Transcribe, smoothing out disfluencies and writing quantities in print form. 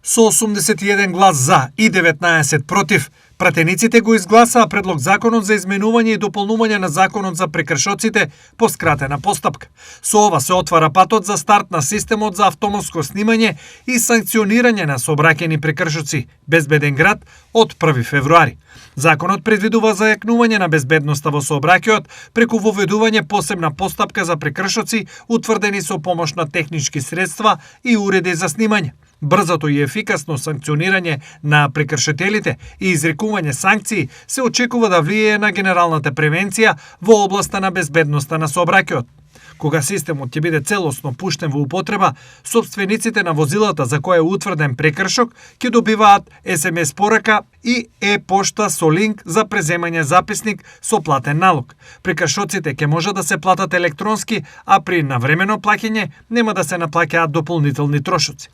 Со 81 глас за и 19 против, пратениците го изгласаа предлог законот за изменување и дополнување на законот за прекршоците по скратена постапка. Со ова се отвара патот за старт на системот за автоматско снимање и санкционирање на сообраќајни прекршоци Безбеден град од 1 февруари. Законот предвидува зајакнување на безбедноста во сообраќајот преку воведување посебна постапка за прекршоци утврдени со помош на технички средства и уреди за снимање. Брзото и ефикасно санкционирање на прекршителите и изрекување санкции се очекува да влијае на генералната превенција во областа на безбедноста на сообраќајот. Кога системот ќе биде целосно пуштен во употреба, сопствениците на возилата за кои е утврден прекршок ќе добиваат SMS порака и e-пошта со линк за преземање записник со платен налог. Прекршоците ќе може да се платат електронски, а при навремено плаќање нема да се наплаќаат дополнителни трошоци.